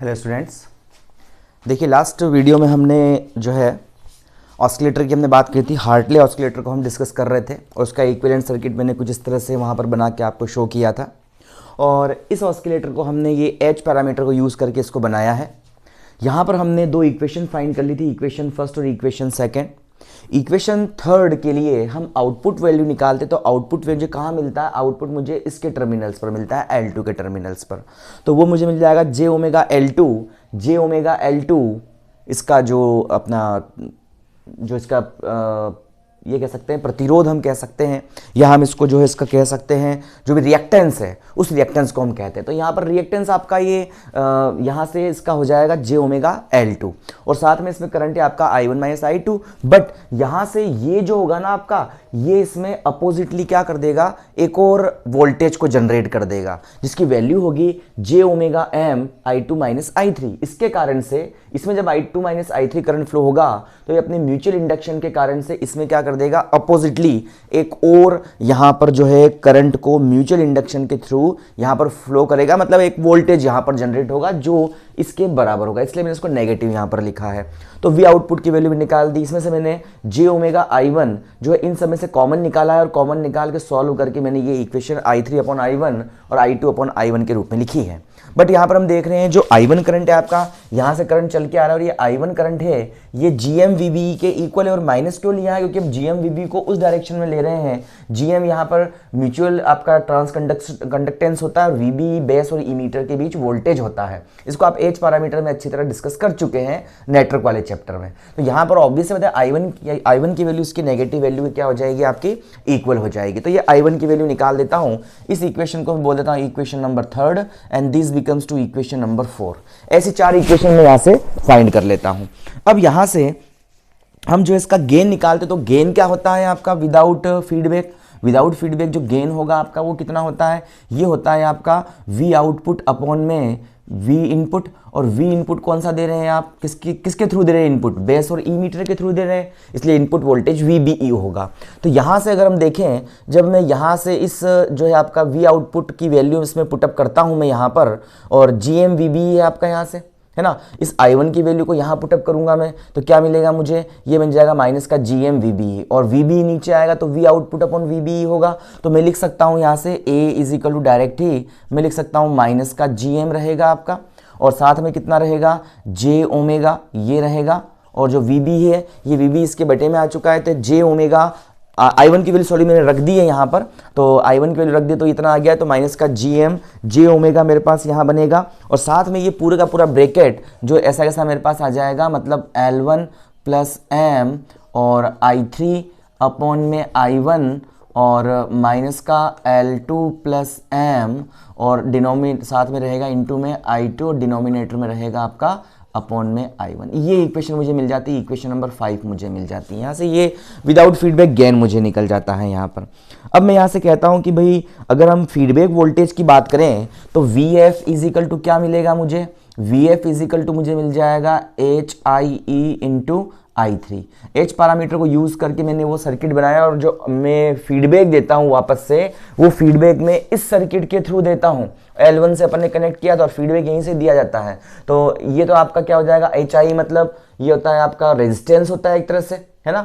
Hello students, देखिए last video में हमने जो है ऑस्किलेटर की हमने बात की थी। हार्टले ऑस्किलेटर को हम डिस्कस कर रहे थे और उसका इक्विवेलेंट सर्किट मैंने कुछ इस तरह से वहाँ पर बना के आपको शो किया था। और इस ऑस्किलेटर को हमने ये एच पैरामीटर को यूज़ करके इसको बनाया है। यहाँ पर हमने दो इक्वेशन फाइंड कर ली थी, इक्वेशन फर्स्ट और इक्वेशन सेकेंड। इक्वेशन थर्ड के लिए हम आउटपुट वैल्यू निकालते तो आउटपुट वैल्यू कहाँ मिलता है? आउटपुट मुझे इसके टर्मिनल्स पर मिलता है, L2 के टर्मिनल्स पर। तो वो मुझे मिल जाएगा जे ओमेगा एल टू इसका जो अपना जो इसका ये कह सकते हैं प्रतिरोध हम कह सकते हैं, या हम इसको जो है इसका कह सकते हैं जो भी रिएक्टेंस है उस रिएक्टेंस को हम कहते हैं। तो यहाँ पर रिएक्टेंस आपका ये यहाँ से इसका हो जाएगा जे ओमेगा L2 और साथ में इसमें करंट है आपका I1 माइनस I2। बट यहाँ से ये जो होगा ना आपका, ये इसमें अपोजिटली क्या कर देगा, एक और वोल्टेज को जनरेट कर देगा जिसकी वैल्यू होगी जे omega M I2 minus I3। इसके कारण से इसमें जब I2 minus I3 current flow होगा तो ये अपने म्यूचुअल इंडक्शन के कारण से इसमें क्या कर देगा, अपोजिटली एक और यहां पर जो है करंट को म्यूचुअल इंडक्शन के थ्रू यहां पर फ्लो करेगा, मतलब एक वोल्टेज यहां पर जनरेट होगा जो इसके बराबर होगा। इसलिए मैंने इसको नेगेटिव यहां पर लिखा है। तो वी आउटपुट की वैल्यू भी निकाल दी। इसमें से मैंने जे ओमेगा I1 जो है इन सब में से कॉमन निकाला है और कॉमन निकाल के सॉल्व करके मैंने ये इक्वेशन I3 अपॉन I1 और I2 अपॉन I1 के रूप में लिखी है। बट यहाँ पर हम देख रहे हैं जो I1 करंट है आपका, यहाँ से करंट चल के आ रहा है और ये I1 करंट है ये GMVB के इक्वल है। और माइनस क्यों लिया है? क्योंकि हम GMVB को उस डायरेक्शन में ले रहे हैं। GM यहाँ पर म्यूचुअल आपका ट्रांस कंडक्टेंस होता है और VB बेस और इमीटर के बीच वोल्टेज होता है। इसको आप एच पैरामीटर में अच्छी तरह डिस्कस कर चुके हैं नेटवर्क वाले चैप्टर में। तो यहाँ पर ऑब्वियस है I1 की वैल्यू इसकी नेगेटिव वैल्यू क्या हो जाएगी, आपकी इक्वल हो जाएगी। तो ये I1 की वैल्यू निकाल देता हूँ। इस इक्वेशन को मैं बोल देता हूँ equation number third and this becomes to equation number 4। ऐसी चार इक्वेशन में यहाँ से फाइंड कर लेता हूँ। अब यहाँ से हम जो इसका गेन निकालते तो गेन क्या होता है आपका विदाउट फीडबैक जो गेन होगा आपका वो कितना होता है? ये होता है आपका V आउटपुट अपॉन में V इनपुट। और V इनपुट कौन सा दे रहे हैं आप, किसके थ्रू दे रहे हैं? इनपुट बेस और इमीटर के थ्रू दे रहे हैं, इसलिए इनपुट वोल्टेज VBE होगा। तो यहाँ से अगर हम देखें, जब मैं यहाँ से इस जो है आपका V आउटपुट की वैल्यू इसमें पुटअप करता हूँ मैं यहाँ पर, और GMVBE है आपका यहाँ से, है ना, इस I1 की वैल्यू को यहाँ पुटअप करूंगा मैं तो क्या मिलेगा मुझे? ये बन जाएगा माइनस का GMVBE और VBE नीचे आएगा तो V आउटपुट अपॉन VBE होगा। तो मैं लिख सकता हूँ यहाँ से A is equal to direct ही मैं लिख सकता हूँ माइनस का GM रहेगा आपका और साथ में कितना रहेगा, J ओमेगा ये रहेगा, और जो VB है ये VB इसके बटे में आ चुका है। तो J ओमेगा I1 की वैल्यू सॉरी मैंने रख दी है यहाँ पर, तो I1 की वैल्यू रख दी तो इतना आ गया। तो माइनस का GM J ओमेगा मेरे पास यहाँ बनेगा और साथ में ये पूरे का पूरा ब्रैकेट जो ऐसा कैसा मेरे पास आ जाएगा, मतलब L1 प्लस M और I3 अपॉन में I1 और माइनस का L2 प्लस M और डिनोमिनेटर साथ में रहेगा इनटू में I2 और डिनोमिनेटर में रहेगा आपका अपॉन में I1। ये इक्वेशन मुझे मिल जाती है, इक्वेशन नंबर 5 मुझे मिल जाती है। यहाँ से ये विदाउट फीडबैक गेन मुझे निकल जाता है यहाँ पर। अब मैं यहाँ से कहता हूँ कि भाई अगर हम फीडबैक वोल्टेज की बात करें तो VF इज इक्वल टू क्या मिलेगा मुझे? VF इज इक्वल टू मुझे मिल जाएगा HIE into I3। H parameter को यूज करके मैंने वो सर्किट बनाया और जो मैं फीडबैक देता हूँ वापस से वो फीडबैक में इस सर्किट के थ्रू देता हूँ। L1 से अपन ने कनेक्ट किया तो फीडबैक यहीं से दिया जाता है। तो ये तो आपका क्या हो जाएगा, HI मतलब ये होता है आपका रेजिस्टेंस होता है एक तरह से, है ना,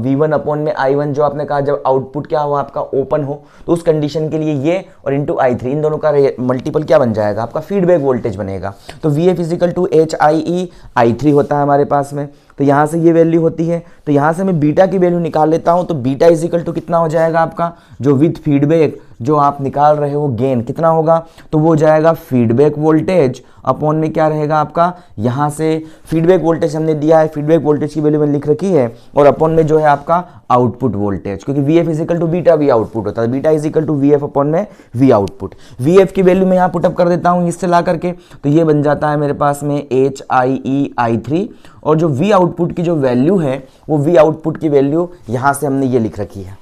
V1 अपॉन में I1 जो आपने कहा जब आउटपुट क्या हुआ आपका ओपन हो तो उस कंडीशन के लिए ये और इंटू I3 इन दोनों का मल्टीपल क्या बन जाएगा, आपका फीडबैक वोल्टेज बनेगा। तो VF is equal to HIE I3 होता है हमारे पास में। तो यहाँ से ये वैल्यू होती है। तो यहाँ से मैं बीटा की वैल्यू निकाल लेता हूँ। तो बीटा इजिकल टू कितना हो जाएगा आपका, जो विथ फीडबैक जो आप निकाल रहे हो गेन कितना होगा, तो वो हो जाएगा फीडबैक वोल्टेज अपॉन में क्या रहेगा आपका, यहाँ से फीडबैक वोल्टेज हमने दिया है, फीडबैक वोल्टेज की वैल्यू मैंने लिख रखी है, और अपॉन में जो है आपका आउटपुट वोल्टेज, क्योंकि VF is equal to beta V output होता है, beta is equal to VF upon में V आउटपुट। VF की वैल्यू मैं यहाँ पुटअप कर देता हूँ इससे ला करके, तो ये बन जाता है मेरे पास में HIE I3 और जो V आउटपुट की जो वैल्यू है वो V आउटपुट की वैल्यू यहाँ से हमने ये लिख रखी है,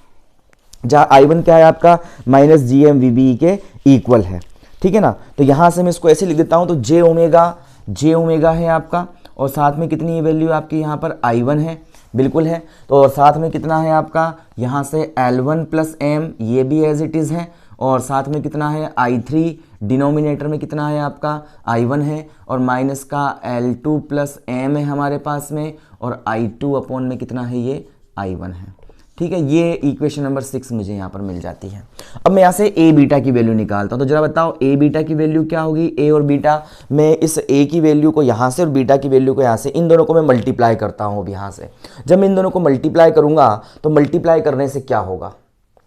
जहाँ I1 क्या है आपका माइनस GMVBE के इक्वल है, ठीक है ना। तो यहाँ से मैं इसको ऐसे लिख देता हूँ। तो J ओमेगा है आपका और साथ में कितनी वैल्यू आपकी यहाँ पर I1 है, बिल्कुल है। तो और साथ में कितना है आपका यहाँ से L1 प्लस M ये भी एज इट इज़ है और साथ में कितना है I3 डिनोमिनेटर में कितना है आपका I1 है, और माइनस का L2 प्लस एम है हमारे पास में, और I2 अपॉन में कितना है ये I1 है। ठीक है, ये इक्वेशन नंबर 6 मुझे यहाँ पर मिल जाती है। अब मैं यहाँ से ए बीटा की वैल्यू निकालता हूँ, तो जरा बताओ ए बीटा की वैल्यू क्या होगी। ए और बीटा, मैं इस ए की वैल्यू को यहाँ से और बीटा की वैल्यू को यहाँ से, इन दोनों को मैं मल्टीप्लाई करता हूँ। अब यहाँ से जब मैं इन दोनों को मल्टीप्लाई करूँगा तो मल्टीप्लाई करने से क्या होगा,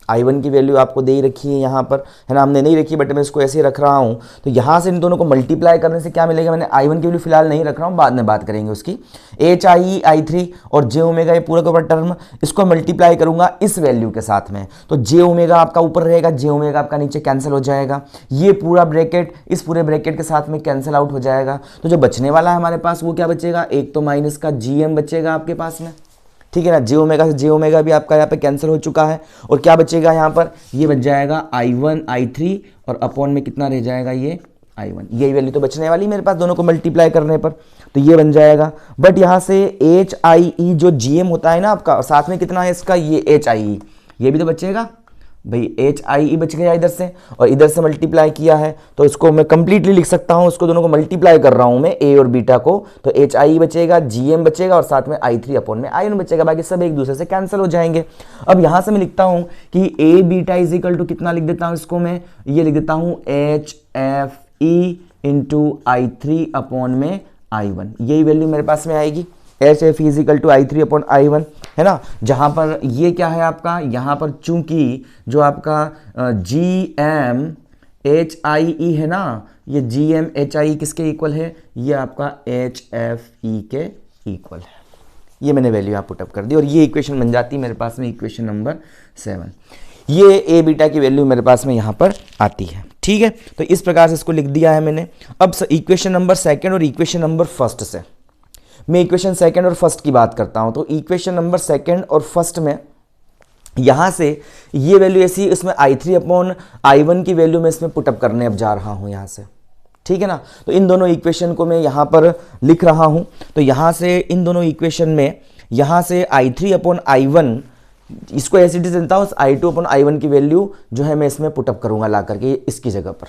I1 की वैल्यू आपको दे ही रखी है यहाँ पर, है ना, हमने नहीं रखी बट मैं इसको ऐसे ही रख रहा हूँ। तो यहाँ से इन दोनों को मल्टीप्लाई करने से क्या मिलेगा, मैंने I1 की वैल्यू फिलहाल नहीं रख रहा हूँ, बाद में बात करेंगे उसकी। HI I3 और j ओमेगा, ये पूरा का पूरा टर्म, इसको मल्टीप्लाई करूँगा इस वैल्यू के साथ में, तो j ओमेगा आपका ऊपर रहेगा, j ओमेगा आपका नीचे कैंसिल हो जाएगा, ये पूरा ब्रैकेट इस पूरे ब्रैकेट के साथ में कैंसिल आउट हो जाएगा। तो जो बचने वाला है हमारे पास वो क्या बचेगा, एक तो माइनस का GM बचेगा आपके पास में, ठीक है ना, जे ओमेगा से जे ओमेगा भी आपका यहाँ पे कैंसिल हो चुका है, और क्या बचेगा यहाँ पर, ये बच जाएगा I1 I3 और अपॉन में कितना रह जाएगा ये I1, यही वैल्यू तो बचने वाली मेरे पास दोनों को मल्टीप्लाई करने पर, तो ये बन जाएगा। बट यहाँ से HIE जो GM होता है ना आपका, और साथ में कितना है इसका ये HIE, ये भी तो बचेगा भाई, HIE बच गया इधर से, और इधर से मल्टीप्लाई किया है, तो इसको मैं कंप्लीटली लिख सकता हूँ, उसको दोनों को मल्टीप्लाई कर रहा हूँ मैं ए और बीटा को, तो HIE बचेगा, GM बचेगा, और साथ में I3 अपॉन में I1 बचेगा, बाकी सब एक दूसरे से कैंसिल हो जाएंगे। अब यहाँ से मैं लिखता हूँ कि ए बीटा इज इक्वल टू कितना लिख देता हूँ इसको मैं, ये लिख देता हूँ HFE इंटू I3 अपॉन में I1, यही वैल्यू मेरे पास में आएगी, HF is equal to I3 upon I1, है ना। जहाँ पर ये क्या है आपका, यहाँ पर चूंकि जो आपका GM HIE है ना, ये GM HIE किसके इक्वल है, ये आपका HFE के इक्वल है। ये मैंने वैल्यू यहाँ पुटअप कर दी, और ये इक्वेशन बन जाती है मेरे पास में इक्वेशन नंबर 7। ये ए बीटा की वैल्यू मेरे पास में यहाँ पर आती है, ठीक है। तो इस प्रकार से इसको लिख दिया है मैंने। अब इक्वेशन नंबर 2 और इक्वेशन नंबर 1 से मैं इक्वेशन 2 और 1 की बात करता हूं। तो इक्वेशन नंबर 2 और 1 में यहां से ये वैल्यू ऐसी, इसमें I3 अपॉन I1 की वैल्यू मैं इसमें पुटअप करने अब जा रहा हूं यहां से, ठीक है ना। तो इन दोनों इक्वेशन को मैं यहां पर लिख रहा हूं। तो यहां से इन दोनों इक्वेशन में यहां से I3 अपॉन I1, इसको ऐसे देता हूं, I2 अपॉन I1 की वैल्यू जो है मैं इसमें पुटअप करूंगा ला करके इसकी जगह पर,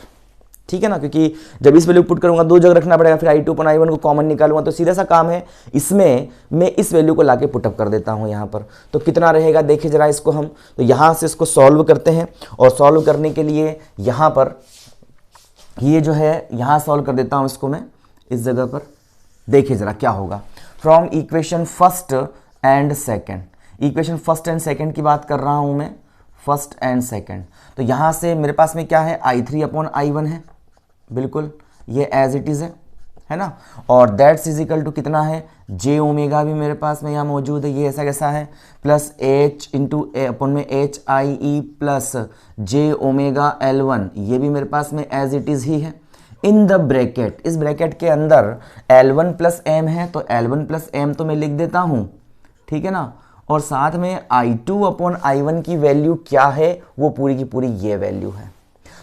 ठीक है ना, क्योंकि जब इस वैल्यू पुट करूंगा दो जगह रखना पड़ेगा, फिर I2 अपॉन I1 को कॉमन निकालूंगा, तो सीधा सा काम है, इसमें मैं इस वैल्यू को लाके पुटअप कर देता हूं यहां पर। तो कितना रहेगा देखिए जरा इसको हम, तो यहां से इसको सॉल्व करते हैं, और सॉल्व करने के लिए यहां पर ये जो है यहां सॉल्व कर देता हूं इसको मैं इस जगह पर। देखिए जरा क्या होगा, from equation 1 and 2, equation 1 and 2 की बात कर रहा हूं मैं, 1 एंड 2। तो यहां से मेरे पास में क्या है, I3 अपॉन I1 है, बिल्कुल ये एज इट इज है ना, और दैट्स इज इक्वल टू कितना है, जे ओमेगा भी मेरे पास में यहाँ मौजूद है, ये ऐसा कैसा है, प्लस H इंटू अपॉन में HIE प्लस जे ओमेगा L1, ये भी मेरे पास में एज इट इज ही है। इन द ब्रैकेट, इस ब्रैकेट के अंदर L1 प्लस एम है, तो L1 प्लस एम तो मैं लिख देता हूँ, ठीक है ना, और साथ में I2 अपॉन I1 की वैल्यू क्या है, वो पूरी की पूरी ये वैल्यू है।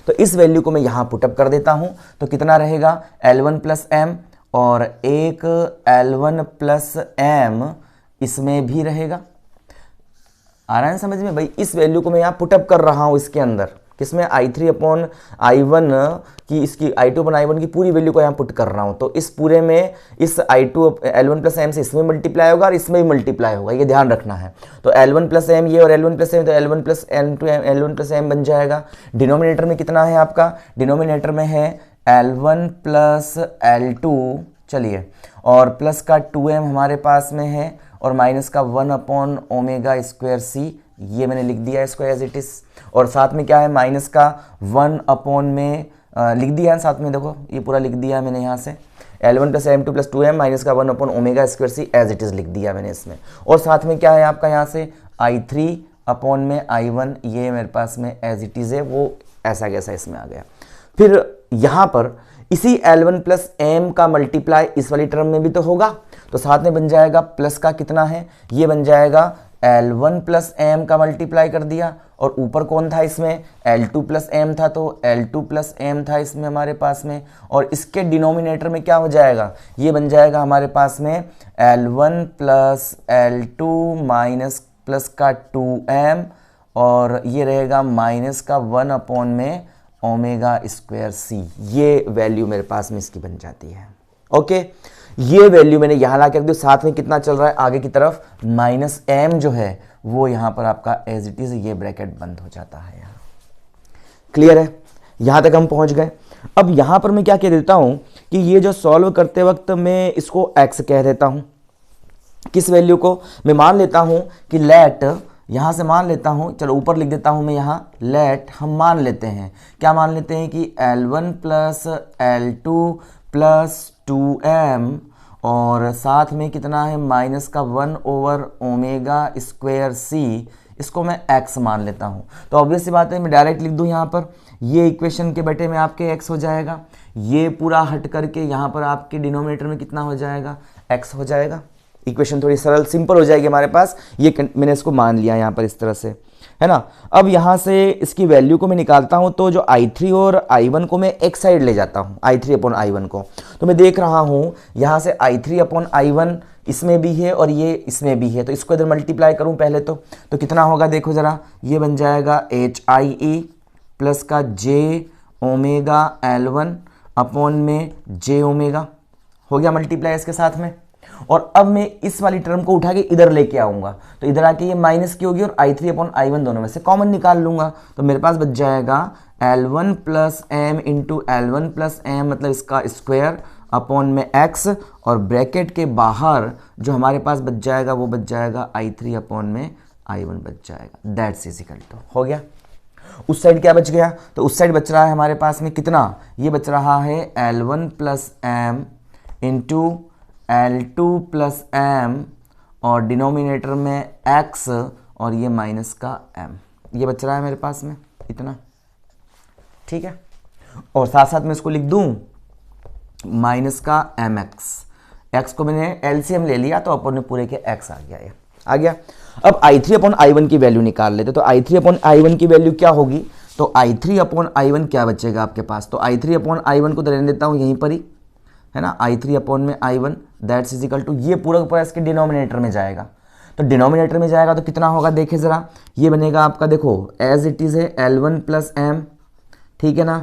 तो इस वैल्यू को मैं यहाँ पुटअप कर देता हूँ, तो कितना रहेगा, L1 प्लस एम, और एक L1 प्लस एम इसमें भी रहेगा। आ रहा है समझ में भाई, इस वैल्यू को मैं यहाँ पुटअप कर रहा हूँ इसके अंदर, किसमें I3 अपॉन I1 की, इसकी I2 अपॉन I1 की पूरी वैल्यू को यहाँ पुट कर रहा हूँ। तो इस पूरे में इस I2 L1 प्लस एम से इसमें मल्टीप्लाई होगा और इसमें भी मल्टीप्लाई होगा, ये ध्यान रखना है। तो L1 प्लस एम ये, और L1 प्लस एम, तो L1 plus m to L1 plus m बन जाएगा। डिनोमिनेटर में कितना है आपका, डिनोमिनेटर में है L1 प्लस L2, चलिए, और प्लस का 2m हमारे पास में है, और माइनस का 1 अपॉन ओमेगा स्क्वायर सी, ये मैंने लिख दिया इसको एज इट इज, और साथ में क्या है, माइनस का 1 अपॉन में लिख दिया है साथ में, देखो ये पूरा लिख दिया है मैंने यहाँ से, L1 plus M2 plus 2m minus का 1 upon omega square c as it is लिख दिया मैंने इसमें, और साथ में क्या है आपका यहाँ से I3 अपॉन में I1, ये मेरे पास में एज इट इज है, वो ऐसा कैसा इसमें आ गया। फिर यहाँ पर इसी L1 प्लस एम का मल्टीप्लाई इस वाली टर्म में भी तो होगा, तो साथ में बन जाएगा प्लस का कितना है, ये बन जाएगा L1 प्लस एम का मल्टीप्लाई कर दिया, और ऊपर कौन था इसमें, L2 प्लस एम था, तो L2 प्लस एम था इसमें हमारे पास में, और इसके डिनोमिनेटर में क्या हो जाएगा, ये बन जाएगा हमारे पास में L1 plus L2 minus plus का 2m, और ये रहेगा माइनस का 1 अपॉन में ओमेगा स्क्वायर सी, ये वैल्यू मेरे पास में इसकी बन जाती है। ओके, ये वैल्यू मैंने यहां ला के रख दी। साथ में कितना चल रहा है आगे की तरफ, माइनस एम जो है वो यहां पर आपका एज इट इज, ये ब्रैकेट बंद हो जाता है यहां। क्लियर है, यहां तक हम पहुंच गए। अब यहां पर मैं क्या कह देता हूं कि ये जो सॉल्व करते वक्त मैं इसको एक्स कह देता हूं। किस वैल्यू को? मैं मान लेता हूं कि लेट, यहां से मान लेता हूं, चलो ऊपर लिख देता हूं मैं यहां, लेट हम मान लेते हैं, क्या मान लेते हैं कि L1 plus L2 plus 2m और साथ में कितना है माइनस का 1 ओवर ओमेगा स्क्वायर सी, इसको मैं x मान लेता हूं। तो ऑब्वियस सी बात है मैं डायरेक्ट लिख दूं यहां पर, ये इक्वेशन के बेटे में आपके x हो जाएगा, ये पूरा हट करके यहां पर आपके डिनोमिनेटर में कितना हो जाएगा, x हो जाएगा। इक्वेशन थोड़ी सरल सिंपल हो जाएगी हमारे पास। ये मैंने इसको मान लिया यहाँ पर इस तरह से, है ना। अब यहाँ से इसकी वैल्यू को मैं निकालता हूँ, तो जो I3 और I1 को मैं एक साइड ले जाता हूँ, I3 अपॉन I1 को। तो मैं देख रहा हूँ यहाँ से I3 अपॉन I1 इसमें भी है और ये इसमें भी है, तो इसको इधर मल्टीप्लाई करूँ पहले तो कितना होगा देखो ज़रा, ये बन जाएगा HIE प्लस का J ओमेगा L1 अपॉन में J ओमेगा, हो गया मल्टीप्लाई इसके साथ में। और अब मैं इस वाली टर्म को उठा के इधर लेके आऊंगा, तो इधर आके ये माइनस की होगी और I3 अपॉन I1 दोनों में से कॉमन निकाल लूंगा, तो मेरे पास बच जाएगा L1 plus m into L1 plus m, मतलब इसका स्क्वायर अपॉन में x, और ब्रैकेट के बाहर जो हमारे पास बच जाएगा वो बच जाएगा I3 अपॉन में I1 बच जाएगा, दैट्स इक्वल टू, हो गया। उस साइड क्या बच गया, तो उस साइड बच रहा है हमारे पास में कितना, ये बच रहा है L1 plus m into L2 plus m और डिनोमिनेटर में x और ये माइनस का m, ये बच रहा है मेरे पास में इतना, ठीक है। और साथ साथ में इसको लिख दूं माइनस का mx, x को मैंने LCM ले लिया तो अपन ने पूरे के x आ गया, ये आ गया। अब I3 अपॉन I1 की वैल्यू निकाल लेते, तो I3 अपॉन I1 की वैल्यू क्या होगी, तो I3 अपॉन I1 क्या बचेगा आपके पास, तो I3 अपॉन I1 को तो रहने देता हूँ यहीं पर ही, है ना, I3 अपॉन में I1 that's is equal to, ये पूरा का पूरा इसके डिनोमिनेटर में जाएगा, तो डिनोमिनेटर में जाएगा तो कितना होगा देखिए ज़रा, ये बनेगा आपका देखो एज इट इज़ है L1 प्लस एम, ठीक है ना,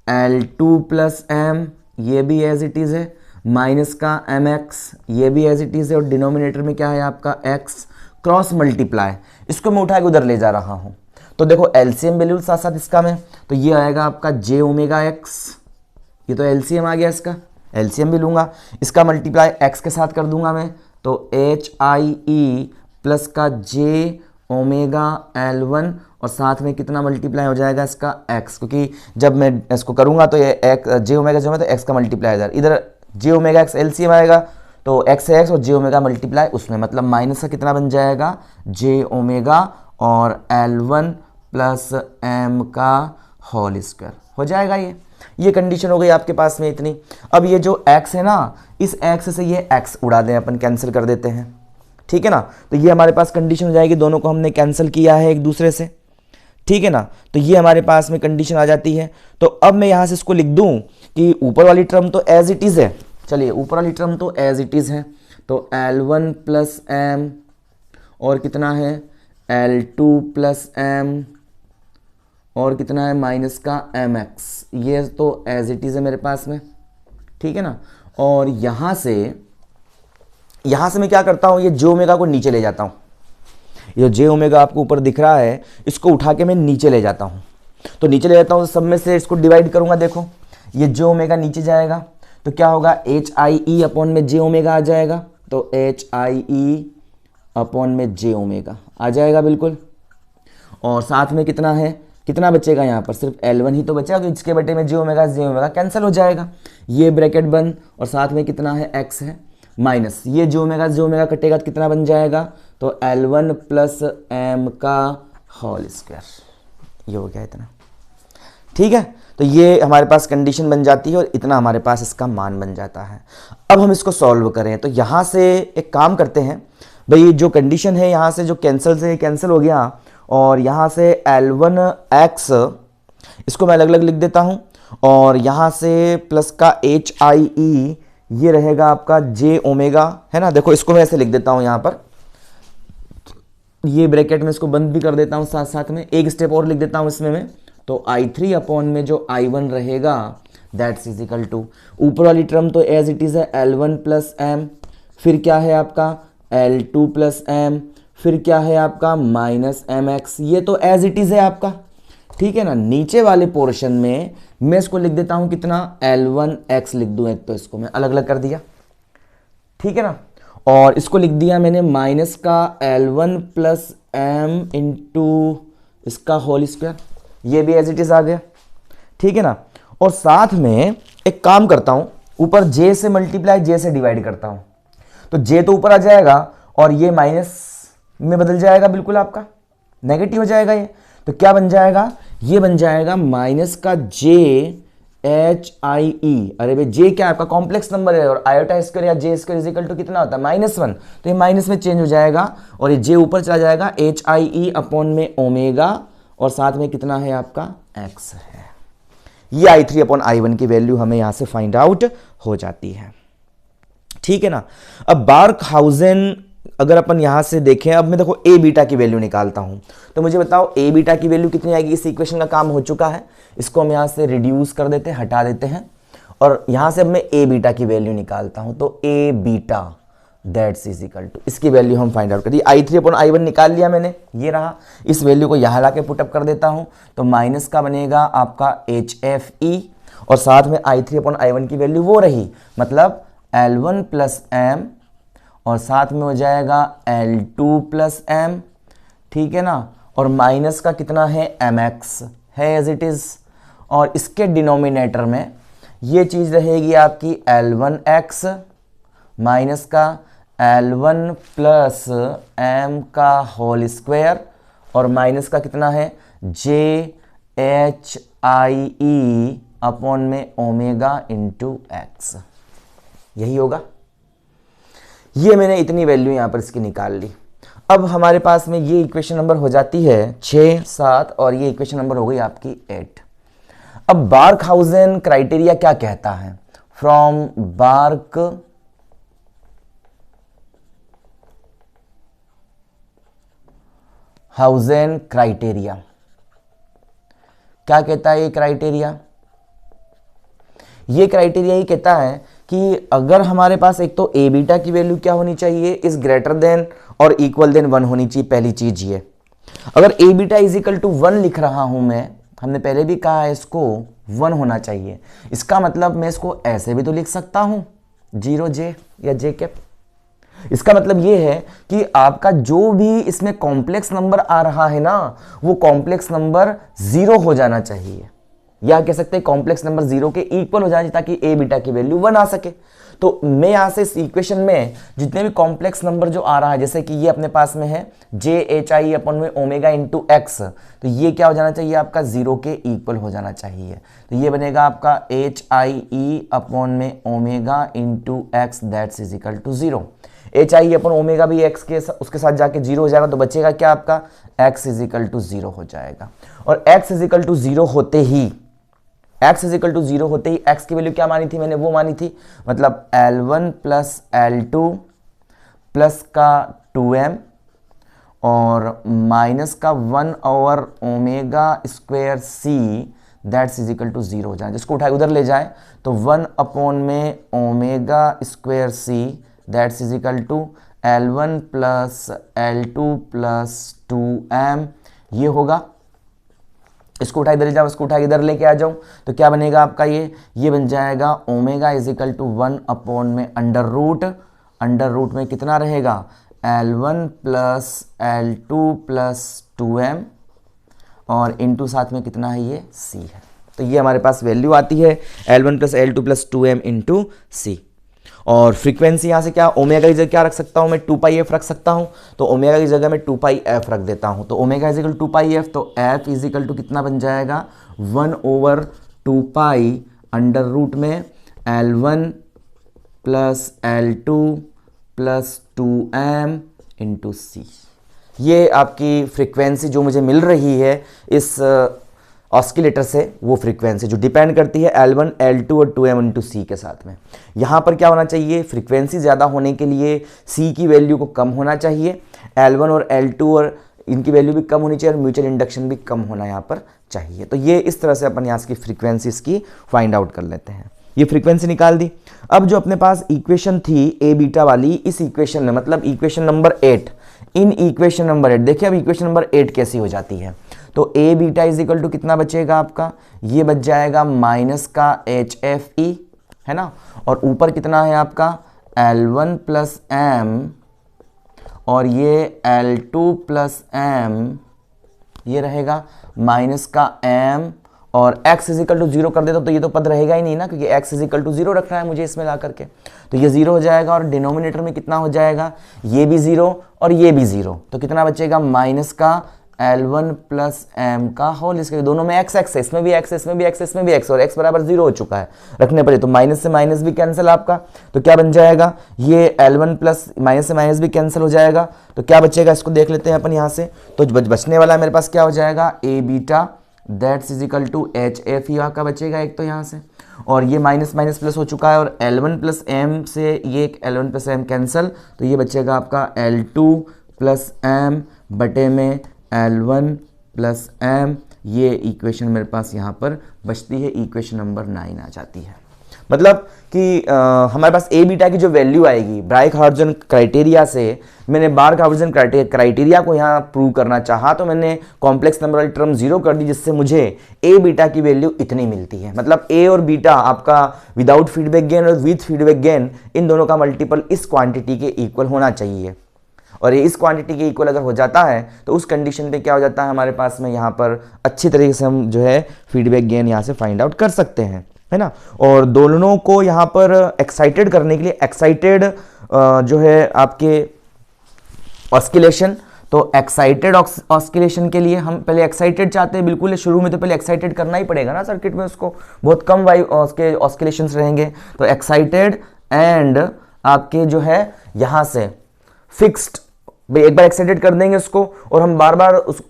L2 प्लस एम, ये भी एज इट इज़ है, माइनस का mx, ये भी एज इट इज़ है, और डिनोमिनेटर में क्या है आपका x, क्रॉस मल्टीप्लाई, इसको मैं उठा के उधर ले जा रहा हूँ, तो देखो एलसीएम वैल्यू साथ साथ इसका में, तो ये आएगा आपका j ओमेगा x, ये तो एलसीएम आ गया इसका, एलसीएम भी लूंगा, इसका मल्टीप्लाई x के साथ कर दूंगा मैं, तो HIE प्लस का J ओमेगा L1 और साथ में कितना मल्टीप्लाई हो जाएगा इसका x, क्योंकि जब मैं इसको करूंगा तो ये J ओमेगा जो है तो x का मल्टीप्लाई इधर J ओमेगा x एलसीएम आएगा, तो x है x और J ओमेगा मल्टीप्लाई उसमें, मतलब माइनस का कितना बन जाएगा J ओमेगा और L1 प्लस m का होल स्क्वायर हो जाएगा। ये कंडीशन हो गई आपके पास में इतनी। अब ये जो x है ना, इस x से ये x उड़ा दें अपन, कैंसिल कर देते हैं, ठीक है ना, तो ये हमारे पास कंडीशन हो जाएगी, दोनों को हमने कैंसिल किया है एक दूसरे से, ठीक है ना, तो ये हमारे पास में कंडीशन आ जाती है। तो अब मैं यहाँ से इसको लिख दूँ कि ऊपर वाली टर्म तो एज इट इज़ है, चलिए ऊपर वाली टर्म तो एज इट इज़ है, तो L1 प्लस एम और कितना है L2 प्लस एम और कितना है माइनस का mx, ये तो एज इट इज़ है मेरे पास में, ठीक है ना। और यहाँ से मैं क्या करता हूँ, ये j ओमेगा को नीचे ले जाता हूँ, ये j ओमेगा आपको ऊपर दिख रहा है, इसको उठा के मैं नीचे ले जाता हूँ, तो नीचे ले जाता हूँ सब में से इसको डिवाइड करूँगा, देखो ये j ओमेगा नीचे जाएगा तो क्या होगा HIE अपॉन में j ओमेगा आ जाएगा, तो HIE अपॉन में j ओमेगा आ जाएगा बिल्कुल। और साथ में कितना है, कितना बचेगा यहाँ पर, सिर्फ L1 ही तो बचेगा, तो इसके बटे में j ओमेगा कैंसिल हो जाएगा, ये ब्रैकेट बंद, और साथ में कितना है x है माइनस, ये j ओमेगा कटेगा तो कितना बन जाएगा, तो L1 प्लस m का होल स्क्वायर, ये हो गया इतना, ठीक है। तो ये हमारे पास कंडीशन बन जाती है और इतना हमारे पास इसका मान बन जाता है। अब हम इसको सॉल्व करें, तो यहाँ से एक काम करते हैं भाई, जो कंडीशन है यहाँ से जो कैंसिल से कैंसिल हो गया, और यहाँ से L1x इसको मैं अलग अलग लिख देता हूँ, और यहाँ से प्लस का HIE ये रहेगा आपका j ओमेगा, है ना, देखो इसको मैं ऐसे लिख देता हूँ यहाँ पर, ये ब्रैकेट में इसको बंद भी कर देता हूँ, साथ साथ में एक स्टेप और लिख देता हूँ इसमें मैं, तो I3 अपॉन में जो I1 रहेगा दैट्स इज इक्वल टू, ऊपर वाली टर्म तो एज इट इज है L1 प्लस एम, फिर क्या है आपका L2 प्लस एम, फिर क्या है आपका माइनस एम एक्स, ये तो एज इट इज है आपका, ठीक है ना। नीचे वाले पोर्शन में मैं इसको लिख देता हूं कितना, L1x लिख दूं, एक तो इसको मैं अलग अलग कर दिया, ठीक है ना, और इसको लिख दिया मैंने माइनस का L1 प्लस एम इंटू इसका होल स्क्वायर, ये भी एज इट इज आ गया, ठीक है ना। और साथ में एक काम करता हूं, ऊपर j से मल्टीप्लाई j से डिवाइड करता हूं, तो j तो ऊपर आ जाएगा और ये माइनस में बदल जाएगा, बिल्कुल आपका नेगेटिव हो जाएगा ये, तो क्या बन जाएगा, ये बन जाएगा माइनस का j एच आई ई, अरे भाई j क्या है आपका कॉम्प्लेक्स नंबर है, और आयोटा स्क्वायर या j square is equal to कितना होता है -1, तो ये माइनस में चेंज हो जाएगा और ये j ऊपर चला जाएगा, एच आई ई अपॉन में ओमेगा, और साथ में कितना है आपका x है। ये I3 अपॉन I1 की वैल्यू हमें यहां से फाइंड आउट हो जाती है, ठीक है ना। अब बार्कहाउजेन अगर अपन यहां से देखें, अब मैं देखो ए बीटा की वैल्यू निकालता हूं, तो मुझे बताओ ए बीटा की वैल्यू कितनी आएगी। इस इक्वेशन का काम हो चुका है, इसको हम यहां से रिड्यूस कर देते हैं, हटा देते हैं, और यहां से अब मैं ए बीटा की वैल्यू निकालता हूं, तो ए beta that's is equal to, इसकी वैल्यू हम फाइंड आउट कर दी। I3 अपॉन I1 निकाल लिया मैंने, ये रहा, इस वैल्यू को यहां लाके पुटअप कर देता हूं, तो माइनस का बनेगा आपका HFE, और साथ में I3 अपॉन I1 की वैल्यू वो रही, मतलब L1 प्लस एम, और साथ में हो जाएगा L2 प्लस एम, ठीक है ना, और माइनस का कितना है mx है एज इट इज, और इसके डिनोमिनेटर में ये चीज रहेगी आपकी L1x माइनस का L1 प्लस एम का होल स्क्वायर, और माइनस का कितना है JHIE अपॉन में ओमेगा इंटू एक्स, यही होगा। ये मैंने इतनी वैल्यू यहां पर इसकी निकाल ली। अब हमारे पास में ये इक्वेशन नंबर हो जाती है 6, 7, और ये इक्वेशन नंबर हो गई आपकी 8। अब बार्कहाउजेन क्राइटेरिया क्या कहता है, फ्रॉम बार्कहाउजेन क्राइटेरिया क्या कहता है, ये क्राइटेरिया ही कहता है कि अगर हमारे पास एक तो ए बीटा की वैल्यू क्या होनी चाहिए, इज ग्रेटर देन और इक्वल देन 1 होनी चाहिए, पहली चीज ये। अगर ए बीटा इज इक्वल टू 1 लिख रहा हूं मैं, हमने पहले भी कहा है इसको 1 होना चाहिए, इसका मतलब मैं इसको ऐसे भी तो लिख सकता हूं 0j या j कैप। इसका मतलब ये है कि आपका जो भी इसमें कॉम्प्लेक्स नंबर आ रहा है ना, वो कॉम्प्लेक्स नंबर 0 हो जाना चाहिए, या कह सकते हैं कॉम्प्लेक्स नंबर 0 के इक्वल हो जाए, ताकि ए बीटा की वैल्यू 1 आ सके। तो मैं यहां से इस इक्वेशन में जितने भी कॉम्प्लेक्स नंबर जो आ रहा है, जैसे कि ये अपने पास में है JHI अपॉन में ओमेगा इंटू एक्स, तो ये क्या हो जाना चाहिए आपका 0 के इक्वल हो जाना चाहिए, तो ये बनेगा आपका HIE अपॉन में omega into x that's is equal to 0। HIE upon omega भी एक्स के उसके साथ जाके 0 हो जाएगा, तो बचेगा क्या आपका x इज इक्वल टू 0 हो जाएगा। और x इज इक्वल टू 0 होते ही x की वैल्यू क्या मानी थी मैंने, वो मानी थी, मतलब L1 प्लस L2 प्लस का 2m और माइनस का 1 over omega square c that's is equal to 0 हो जाए। जिसको उठाए उधर ले जाए तो 1 अपॉन में omega square c that's is equal to L1 plus L2 plus 2m, ये होगा। इसको उठा इधर ले जाओ, इसको उठा इधर लेके आ जाऊं, तो क्या बनेगा आपका ये बन जाएगा omega is equal to 1 upon में अंडर रूट में कितना रहेगा L1 plus L2 plus 2m, और इंटू साथ में कितना है ये c है। तो ये हमारे पास वैल्यू आती है L1 plus L2 plus 2m into c। और फ्रीक्वेंसी यहाँ से क्या, ओमेगा की जगह क्या रख सकता हूँ मैं, 2πf रख सकता हूँ, तो ओमेगा की जगह मैं 2πf रख देता हूँ, तो ओमेगा इजिकल 2πf, तो f इजिकल टू कितना बन जाएगा 1 ओवर 2π अंडर रूट में L1 plus L2 plus 2m into c। ये आपकी फ्रीक्वेंसी जो मुझे मिल रही है इस ऑस्किलेटर से, वो फ्रीक्वेंसी जो डिपेंड करती है L1, L2 और 2m इंटू सी के साथ में। यहाँ पर क्या होना चाहिए, फ्रीक्वेंसी ज़्यादा होने के लिए c की वैल्यू को कम होना चाहिए, L1 और L2 और इनकी वैल्यू भी कम होनी चाहिए और म्यूचुअल इंडक्शन भी कम होना यहाँ पर चाहिए। तो ये इस तरह से अपन यहाँ की फ्रीक्वेंसीज की फाइंड आउट कर लेते हैं। ये फ्रीक्वेंसी निकाल दी। अब जो अपने पास इक्वेशन थी ए बीटा वाली, इस इक्वेशन में मतलब equation number 8, in equation number 8 देखिए अब इक्वेशन नंबर 8 कैसी हो जाती है। तो ए बीटा इज इक्वल टू कितना बचेगा आपका, ये बच जाएगा माइनस का एच एफ ई, है ना, और ऊपर कितना है आपका L1 प्लस एम, और ये L2 प्लस एम, ये रहेगा माइनस का m, और x इज इक्वल टू 0 कर देता तो ये तो पद रहेगा ही नहीं ना, क्योंकि x इज इक्वल टू 0 रखना है मुझे इसमें ला करके। तो ये 0 हो जाएगा और डिनोमिनेटर में कितना हो जाएगा, ये भी 0 और ये भी 0, तो कितना बचेगा माइनस का L1 प्लस एम का होल स्क्वायर। दोनों में x है, इसमें भी x, इसमें भी x, इसमें भी x, और x बराबर 0 हो चुका है रखने पर, तो माइनस से माइनस भी कैंसिल आपका, तो क्या बन जाएगा, ये L1 प्लस माइनस से माइनस भी कैंसिल हो जाएगा, तो क्या बचेगा इसको देख लेते हैं अपन यहाँ से। तो बचने वाला है मेरे पास क्या हो जाएगा, A beta that's is equal to H F E का बचेगा एक तो यहाँ से, और ये माइनस माइनस प्लस हो चुका है, और L1 प्लस एम से ये L1 प्लस एम कैंसिल, तो ये बचेगा आपका L2 प्लस एम बटे में L1 प्लस एम। ये इक्वेशन मेरे पास यहाँ पर बचती है, इक्वेशन नंबर 9 आ जाती है। मतलब कि हमारे पास ए बीटा की जो वैल्यू आएगी ब्राइक-हार्ट्ज़न क्राइटेरिया से, मैंने बार्क-हार्ट्ज़न क्राइटेरिया को यहाँ प्रूव करना चाहा तो मैंने कॉम्प्लेक्स नंबर वाली टर्म 0 कर दी, जिससे मुझे ए बीटा की वैल्यू इतनी मिलती है। मतलब ए और बीटा आपका विदाउट फीडबैक गेन और विथ फीडबैक गेन, इन दोनों का मल्टीपल इस क्वांटिटी के इक्वल होना चाहिए, और ये इस क्वांटिटी के इक्वल अगर हो जाता है तो उस कंडीशन पे क्या हो जाता है हमारे पास में यहाँ पर अच्छी तरीके से हम जो है फीडबैक गेन यहाँ से फाइंड आउट कर सकते हैं, है ना। और दोनों को यहाँ पर एक्साइटेड करने के लिए एक्साइटेड जो है आपके ऑस्किलेशन, तो एक्साइटेड ऑस्किलेशन के लिए हम पहले एक्साइटेड चाहते हैं, बिल्कुल शुरू में तो पहले एक्साइटेड करना ही पड़ेगा ना सर्किट में, उसको बहुत कम उसके ऑस्किलेशंस रहेंगे, तो एक्साइटेड एंड आपके जो है यहाँ से फिक्स्ड, एक बार एक्साइटेड कर देंगे उसको, और हम बार बार उस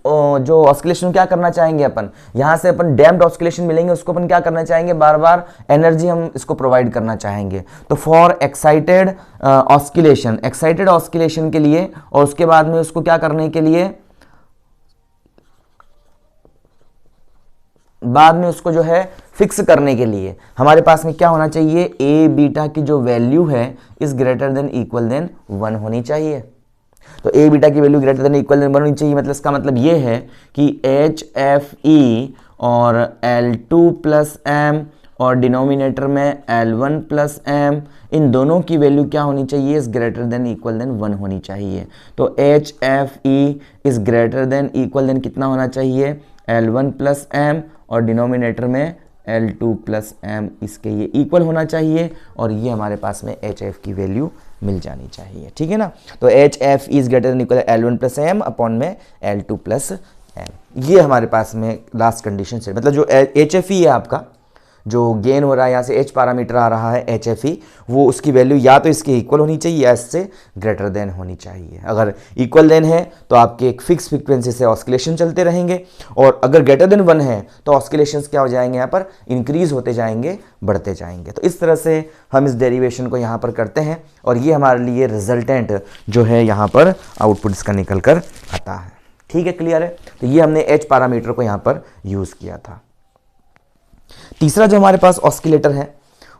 जो ऑस्किलेशन क्या करना चाहेंगे अपन, यहाँ से अपन डैम्प्ड ऑस्किलेशन मिलेंगे उसको अपन क्या करना चाहेंगे, बार बार एनर्जी हम इसको प्रोवाइड करना चाहेंगे। तो for excited oscillation, excited oscillation के लिए, और उसके बाद में उसको क्या करने के लिए, बाद में उसको जो है फिक्स करने के लिए हमारे पास में क्या होना चाहिए, ए बीटा की जो वैल्यू है is greater than equal than 1 होनी चाहिए। तो ए बीटा की value greater than equal than 1 होनी चाहिए, मतलब इसका मतलब ये है कि एच एफ ई और L2 प्लस एम और डिनोमिनेटर में L1 प्लस एम, इन दोनों की वैल्यू क्या होनी चाहिए, is greater than equal than 1 होनी चाहिए। तो H F E is greater than equal than कितना होना चाहिए, L1 प्लस एम, और डिनोमिनेटर में L2 प्लस एम, इसके ये इक्वल होना चाहिए, और ये हमारे पास में एच एफ की वैल्यू मिल जानी चाहिए, ठीक है ना। तो H F is greater than equal L1 plus M upon में L2 प्लस एम, ये हमारे पास में लास्ट कंडीशन से, मतलब जो एच एफ ई है आपका, जो गेन हो रहा है यहाँ से एच पैरामीटर आ रहा है एच एफ ई, वो उसकी वैल्यू या तो इसके इक्वल होनी चाहिए या इससे ग्रेटर देन होनी चाहिए। अगर इक्वल देन है तो आपके एक फिक्स फ्रीक्वेंसी से ऑस्किलेशन चलते रहेंगे, और अगर ग्रेटर देन 1 है तो ऑस्किलेशंस क्या हो जाएंगे, यहाँ पर इंक्रीज होते जाएंगे, बढ़ते जाएंगे। तो इस तरह से हम इस डेरिवेशन को यहाँ पर करते हैं, और ये हमारे लिए रिजल्टेंट जो है यहाँ पर आउटपुट इसका निकल कर आता है, ठीक है, क्लियर है। तो ये हमने एच पैरामीटर को यहाँ पर यूज़ किया था। तीसरा जो हमारे पास ऑस्किलेटर है,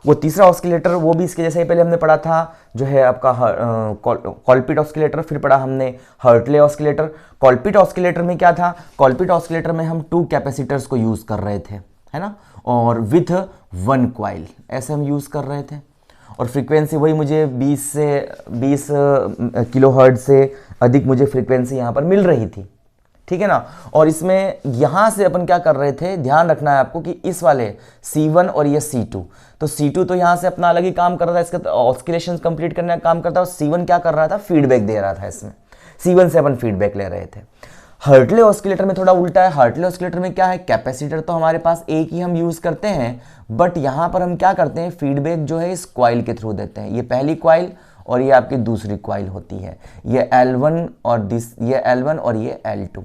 वो तीसरा ऑस्किलेटर वो भी इसके जैसे ही पहले हमने पढ़ा था, जो है आपका कॉलपिट ऑस्किलेटर, फिर पढ़ा हमने हर्टले ऑस्किलेटर। कॉलपिट ऑस्किलेटर में क्या था, कॉलपिट ऑस्किलेटर में हम 2 कैपेसिटर्स को यूज़ कर रहे थे, है ना, और विथ 1 कॉइल ऐसे हम यूज़ कर रहे थे, और फ्रीक्वेंसी वही मुझे 20 किलोहर्ट्ज़ से अधिक मुझे फ्रीक्वेंसी यहाँ पर मिल रही थी, ठीक है ना। और इसमें यहाँ से अपन क्या कर रहे थे, ध्यान रखना है आपको कि इस वाले C1 और ये C2, तो C2 तो यहाँ से अपना अलग ही काम कर रहा था, इसका ऑस्किलेशन कंप्लीट करने का काम करता है, और C1 क्या कर रहा था, फीडबैक दे रहा था, इसमें C1 से अपन फीडबैक ले रहे थे। हर्टले ऑस्किलेटर में थोड़ा उल्टा है। हर्टले ऑस्किलेटर में क्या है, कैपेसिटर तो हमारे पास एक ही हम यूज़ करते हैं, बट यहाँ पर हम क्या करते हैं, फीडबैक जो है इस कॉइल के थ्रू देते हैं। ये पहली कॉइल और ये आपकी दूसरी कॉइल होती है, ये L1 और ये L1 और ये L2।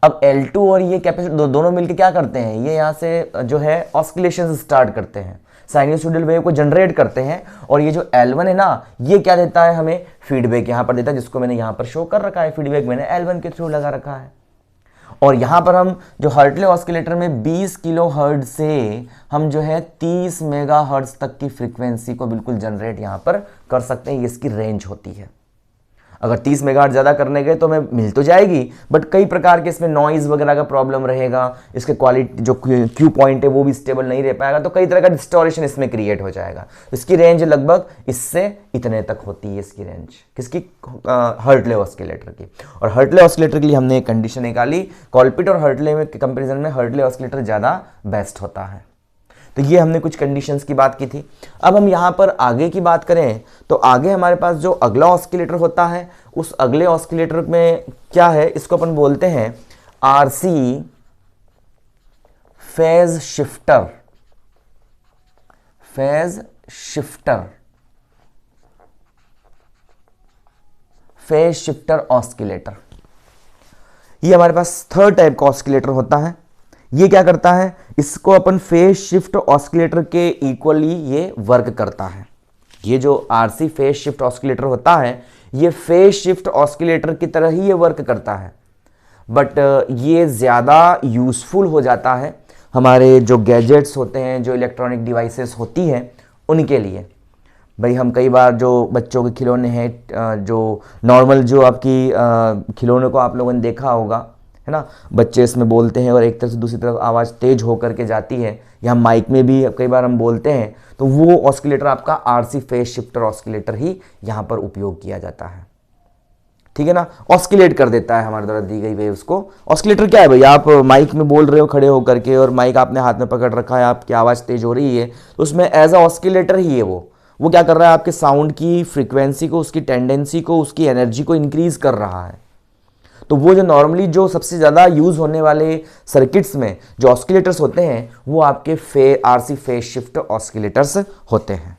अब L2 और ये कैपेसिटर दोनों मिलकर क्या करते हैं, ये यहाँ से जो है ऑस्किलेशन स्टार्ट करते हैं, साइनसॉइडल वेव को जनरेट करते हैं, और ये जो L1 है ना, ये क्या देता है हमें, फीडबैक यहाँ पर देता है, जिसको मैंने यहाँ पर शो कर रखा है, फीडबैक मैंने L1 के थ्रू लगा रखा है, और यहाँ पर हम जो हार्टले ऑस्किलेटर में 20 किलो हर्ट्ज से हम जो है 30 मेगा हर्ट्ज तक की फ्रीक्वेंसी को बिल्कुल जनरेट यहाँ पर कर सकते हैं। ये इसकी रेंज होती है। अगर 30 मेगाहर्ट्ज ज़्यादा करने गए तो हमें मिल तो जाएगी, बट कई प्रकार के इसमें नॉइज़ वगैरह का प्रॉब्लम रहेगा, इसके क्वालिटी जो क्यू पॉइंट है वो भी स्टेबल नहीं रह पाएगा, तो कई तरह का डिस्टोरेशन इसमें क्रिएट हो जाएगा। इसकी रेंज लगभग इससे इतने तक होती है, इसकी रेंज किसकी, हार्टले ऑस्किलेटर की। और हार्टले ऑस्किलेटर के लिए हमने एक कंडीशन निकाली, कॉलपिट और हार्टले में कंपेरिजन में हार्टले ऑस्किलेटर ज़्यादा बेस्ट होता है। तो ये हमने कुछ कंडीशंस की बात की थी। अब हम यहाँ पर आगे की बात करें तो आगे हमारे पास जो अगला ऑस्किलेटर होता है, उस अगले ऑस्किलेटर में क्या है, इसको अपन बोलते हैं RC phase shifter. Phase shifter, phase shifter oscillator. ये हमारे पास थर्ड टाइप का ऑस्किलेटर होता है। ये क्या करता है, इसको अपन फेज शिफ्ट ऑस्किलेटर के इक्वली ये वर्क करता है। ये जो आरसी फेज शिफ्ट ऑस्किलेटर होता है, ये फेज शिफ्ट ऑस्किलेटर की तरह ही ये वर्क करता है, बट ये ज़्यादा यूज़फुल हो जाता है हमारे जो गैजेट्स होते हैं, जो इलेक्ट्रॉनिक डिवाइसेस होती हैं उनके लिए। भाई हम कई बार जो बच्चों के खिलौने हैं, जो नॉर्मल जो आपकी खिलौने को आप लोगों ने देखा होगा, है ना, बच्चे इसमें बोलते हैं और एक तरफ से दूसरी तरफ आवाज़ तेज होकर के जाती है, या माइक में भी कई बार हम बोलते हैं, तो वो ऑस्किलेटर आपका आरसी फेज शिफ्टर ऑस्किलेटर ही यहाँ पर उपयोग किया जाता है। ठीक है ना, ऑस्किलेट कर देता है हमारे द्वारा दी गई वेव्स को। ऑस्किलेटर क्या है भाई, आप माइक में बोल रहे हो खड़े होकर के और माइक आपने हाथ में पकड़ रखा है, आपकी आवाज़ तेज हो रही है, तो उसमें एज अ ऑस्किलेटर ही है वो क्या कर रहा है, आपके साउंड की फ्रीक्वेंसी को, उसकी टेंडेंसी को, उसकी एनर्जी को इंक्रीज कर रहा है। तो वो जो नॉर्मली जो सबसे ज़्यादा यूज़ होने वाले सर्किट्स में जो ऑस्किलेटर्स होते हैं वो आपके आरसी फेज शिफ्ट ऑस्किलेटर्स होते हैं।